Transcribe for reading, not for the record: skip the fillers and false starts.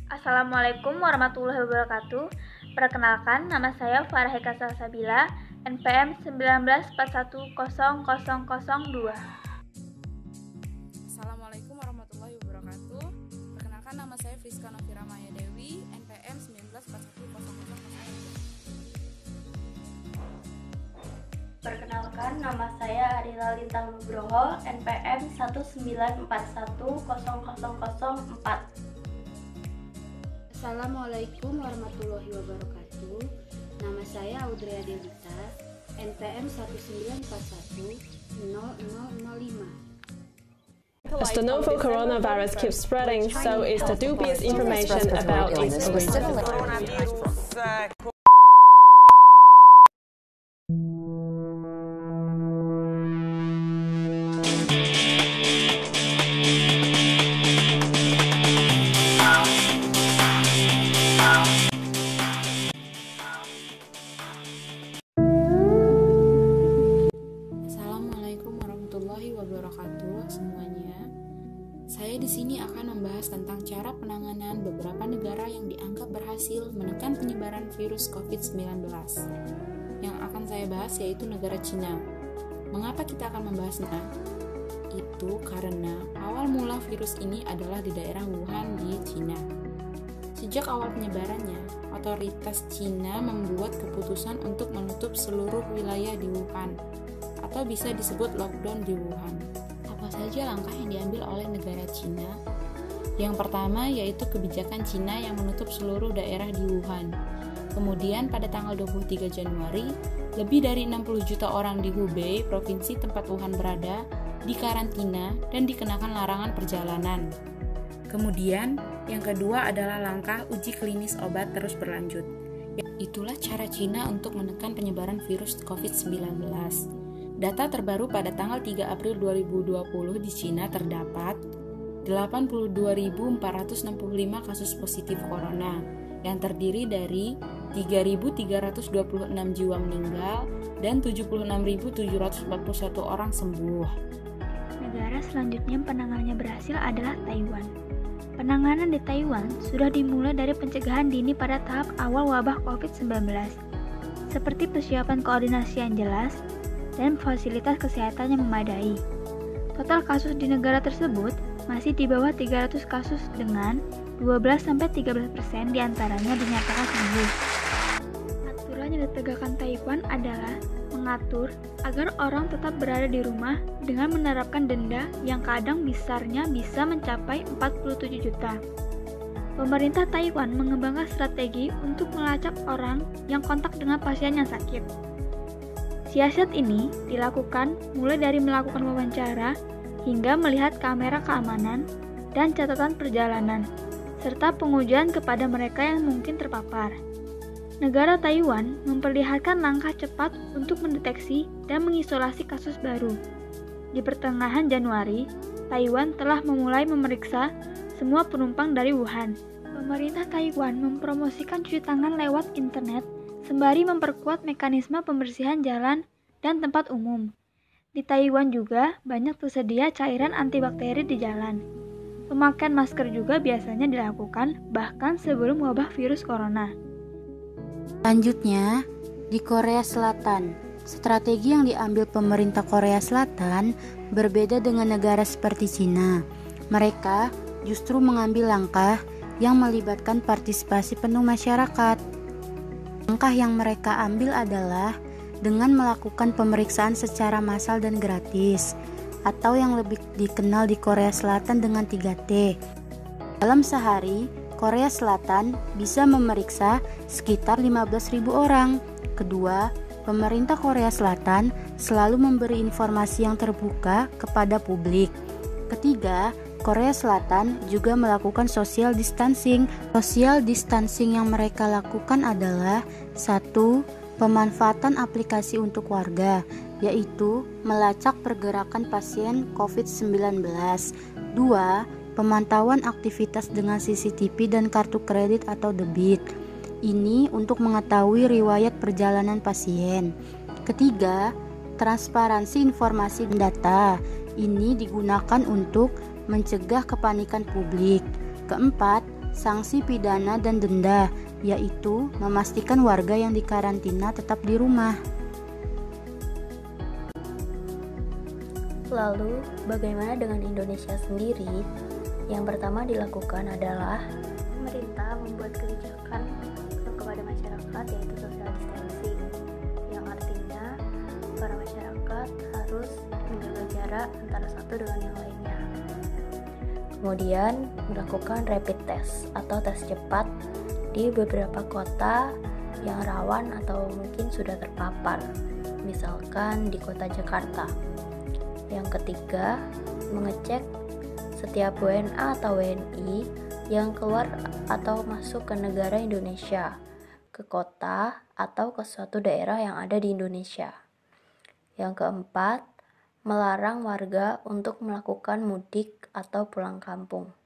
Assalamualaikum warahmatullahi wabarakatuh. Perkenalkan, nama saya Farahika Salsabila, NPM 19410002. Assalamualaikum warahmatullahi wabarakatuh. Perkenalkan, nama saya Friska Novira Maya Dewi, NPM 19410001. Perkenalkan, nama saya Arila Lintang Nugroho, NPM 19410004. Assalamualaikum warahmatullahi wabarakatuh. Nama saya Audrey Adelita, NPM 19410005. As the novel coronavirus keeps spreading, so is the dubious information about its origin. Assalamualaikum warahmatullahi wabarakatuh semuanya. Saya di sini akan membahas tentang cara penanganan beberapa negara yang dianggap berhasil menekan penyebaran virus COVID-19. Yang akan saya bahas yaitu negara Cina. Mengapa kita akan membahasnya? Itu karena awal mula virus ini adalah di daerah Wuhan di Cina. Sejak awal penyebarannya, otoritas Cina membuat keputusan untuk menutup seluruh wilayah di Wuhan, atau bisa disebut lockdown di Wuhan. Apa saja langkah yang diambil oleh negara Cina? Yang pertama yaitu kebijakan Cina yang menutup seluruh daerah di Wuhan. Kemudian pada tanggal 23 Januari, lebih dari 60 juta orang di Hubei, provinsi tempat Wuhan berada, dikarantina dan dikenakan larangan perjalanan. Kemudian, yang kedua adalah langkah uji klinis obat terus berlanjut. Itulah cara Cina untuk menekan penyebaran virus COVID-19. Data terbaru pada tanggal 3 April 2020 di Cina terdapat 82.465 kasus positif corona yang terdiri dari 3.326 jiwa meninggal dan 76.741 orang sembuh. Negara selanjutnya yang penanganannya berhasil adalah Taiwan. Penanganan di Taiwan sudah dimulai dari pencegahan dini pada tahap awal wabah COVID-19, seperti persiapan koordinasi yang jelas dan fasilitas kesehatan yang memadai. Total kasus di negara tersebut masih di bawah 300 kasus dengan 12-13% diantaranya dinyatakan sembuh. Aturan yang ditegakkan Taiwan adalah mengatur agar orang tetap berada di rumah dengan menerapkan denda yang kadang besarnya bisa mencapai 47 juta. Pemerintah Taiwan mengembangkan strategi untuk melacak orang yang kontak dengan pasien yang sakit. Siasat ini dilakukan mulai dari melakukan wawancara hingga melihat kamera keamanan dan catatan perjalanan, serta pengujian kepada mereka yang mungkin terpapar. Negara Taiwan memperlihatkan langkah cepat untuk mendeteksi dan mengisolasi kasus baru. Di pertengahan Januari, Taiwan telah memulai memeriksa semua penumpang dari Wuhan. Pemerintah Taiwan mempromosikan cuci tangan lewat internet sembari memperkuat mekanisme pembersihan jalan dan tempat umum. Di Taiwan juga banyak tersedia cairan antibakteri di jalan. Pemakaian masker juga biasanya dilakukan bahkan sebelum wabah virus corona. Selanjutnya, di Korea Selatan, strategi yang diambil pemerintah Korea Selatan berbeda dengan negara seperti Cina. Mereka justru mengambil langkah yang melibatkan partisipasi penuh masyarakat. Langkah yang mereka ambil adalah dengan melakukan pemeriksaan secara massal dan gratis, atau yang lebih dikenal di Korea Selatan dengan 3T. Dalam sehari, Korea Selatan bisa memeriksa sekitar 15.000 orang. Kedua, pemerintah Korea Selatan selalu memberi informasi yang terbuka kepada publik. Ketiga, Korea Selatan juga melakukan social distancing. Social distancing yang mereka lakukan adalah 1. Pemanfaatan aplikasi untuk warga, yaitu melacak pergerakan pasien COVID-19. 2. Pemantauan aktivitas dengan CCTV dan kartu kredit atau debit. Ini untuk mengetahui riwayat perjalanan pasien. Ketiga, transparansi informasi dan data. Ini digunakan untuk mencegah kepanikan publik. Keempat, sanksi pidana dan denda, yaitu memastikan warga yang dikarantina tetap di rumah. Lalu, bagaimana dengan Indonesia sendiri? Yang pertama dilakukan adalah pemerintah membuat kebijakan kepada masyarakat, yaitu social distancing, yang artinya para masyarakat harus menjaga jarak antara satu dengan yang lainnya. Kemudian melakukan rapid test atau tes cepat di beberapa kota yang rawan atau mungkin sudah terpapar, misalkan di kota Jakarta. Yang ketiga, mengecek setiap WNA atau WNI yang keluar atau masuk ke negara Indonesia, ke kota atau ke suatu daerah yang ada di Indonesia. Yang keempat, melarang warga untuk melakukan mudik atau pulang kampung.